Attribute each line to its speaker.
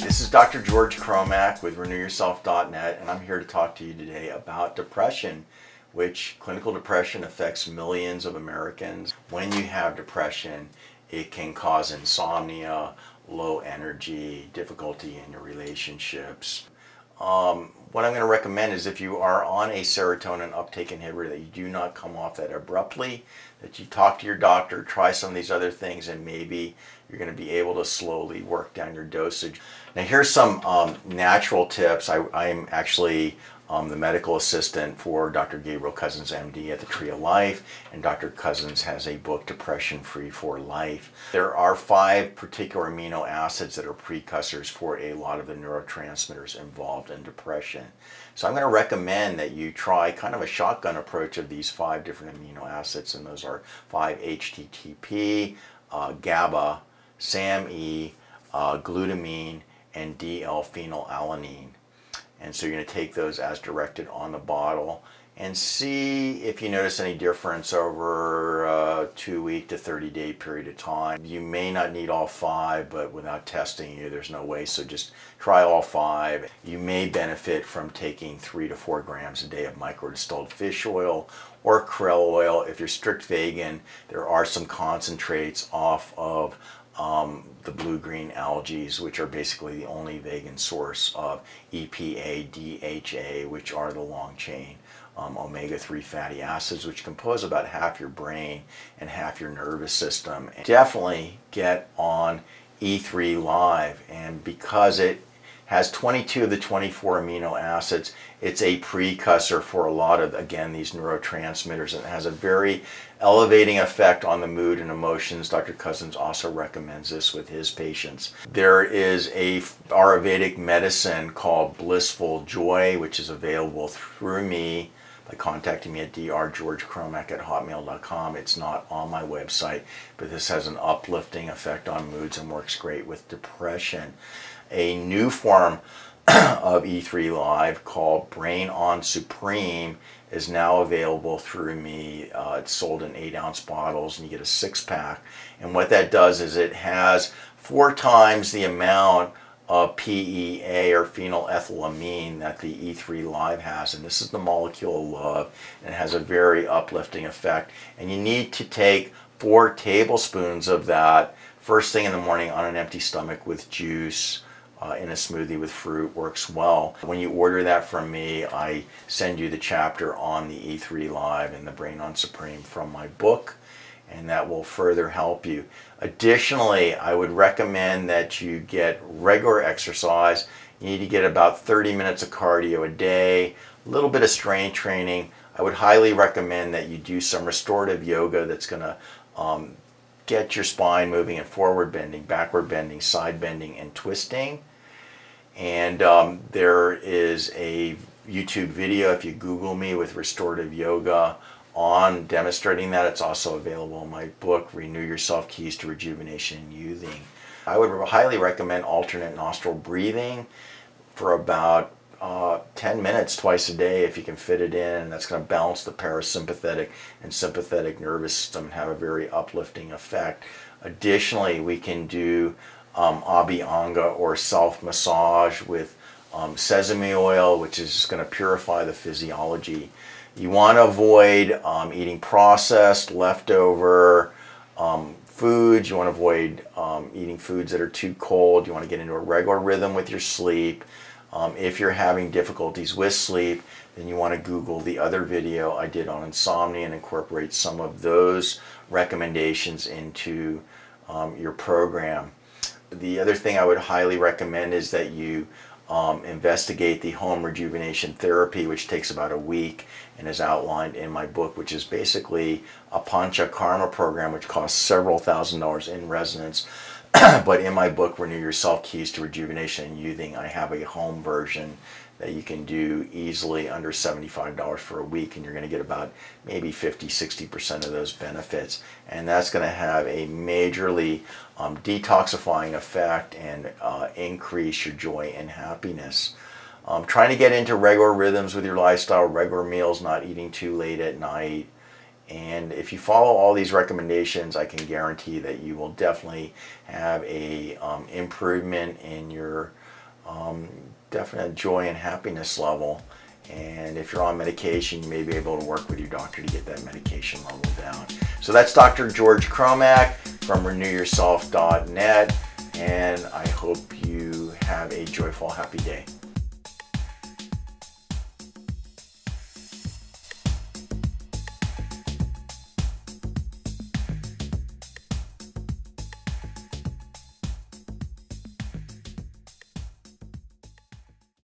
Speaker 1: This is Dr. George Cromack with RenewYourself.net, and I'm here to talk to you today about depression, which clinical depression affects millions of Americans. When you have depression, it can cause insomnia, low energy, difficulty in your relationships. What I'm going to recommend is if you are on a serotonin uptake inhibitor that you do not come off that abruptly, that you talk to your doctor, try some of these other things, and maybe you're going to be able to slowly work down your dosage. Now here's some natural tips. I'm actually the medical assistant for Dr. Gabriel Cousens, MD at the Tree of Life, and Dr. Cousens has a book, Depression Free for Life. There are 5 particular amino acids that are precursors for a lot of the neurotransmitters involved in depression. So I'm going to recommend that you try kind of a shotgun approach of these 5 different amino acids, and those are 5-HTTP, GABA, SAMe, glutamine, and D-L-phenylalanine. And so you're going to take those as directed on the bottle and see if you notice any difference over a 2-week to 30-day period of time. You may not need all 5, but without testing you, there's no way, so just try all 5. You may benefit from taking 3 to 4 grams a day of microdistilled fish oil or krill oil. If you're strict vegan, there are some concentrates off of the blue-green algae, which are basically the only vegan source of EPA, DHA, which are the long-chain omega-3 fatty acids, which compose about half your brain and half your nervous system. And definitely get on E3 Live, and because it has 22 of the 24 amino acids, it's a precursor for a lot of, again, these neurotransmitters, and it has a very elevating effect on the mood and emotions. Dr. Cousens also recommends this with his patients. There is a Ayurvedic medicine called Blissful Joy, which is available through me by contacting me at drgeorgecromack@hotmail.com. It's not on my website, but this has an uplifting effect on moods and works great with depression. A new form of E3 Live called Brain On Supreme is now available through me. It's sold in 8-ounce bottles, and you get a 6-pack. And what that does is it has 4 times the amount of PEA or phenylethylamine that the E3 Live has, and this is the molecule of love, and it has a very uplifting effect. And you need to take 4 tablespoons of that first thing in the morning on an empty stomach with juice. In a smoothie with fruit works well. When you order that from me, I send you the chapter on the E3 Live and the Brain On Supreme from my book, and that will further help you. Additionally, I would recommend that you get regular exercise. You need to get about 30 minutes of cardio a day, a little bit of strength training. I would highly recommend that you do some restorative yoga that's going to get your spine moving and forward bending, backward bending, side bending, and twisting. And there is a YouTube video, if you Google me, with restorative yoga on demonstrating that. It's also available in my book, Renew Yourself, Keys to Rejuvenation and Youthing. I would highly recommend alternate nostril breathing for about 10 minutes twice a day if you can fit it in, and that's going to balance the parasympathetic and sympathetic nervous system and have a very uplifting effect. Additionally, we can do abhyanga or self-massage with sesame oil, which is just going to purify the physiology. You want to avoid eating processed, leftover foods. You want to avoid eating foods that are too cold. You want to get into a regular rhythm with your sleep. If you're having difficulties with sleep, then you want to Google the other video I did on insomnia and incorporate some of those recommendations into your program. The other thing I would highly recommend is that you investigate the home rejuvenation therapy, which takes about a week and is outlined in my book, which is basically a Panchakarma program, which costs several $1,000s in residence. But in my book, Renew Yourself, Keys to Rejuvenation and Youthing, I have a home version that you can do easily under $75 for a week, and you're going to get about maybe 50-60% of those benefits. And that's going to have a majorly detoxifying effect and increase your joy and happiness. Trying to get into regular rhythms with your lifestyle, regular meals, not eating too late at night. And if you follow all these recommendations, I can guarantee that you will definitely have a improvement in your definite joy and happiness level. And if you're on medication, you may be able to work with your doctor to get that medication level down. So that's Dr. George Cromack from renewyourself.net, and I hope you have a joyful, happy day.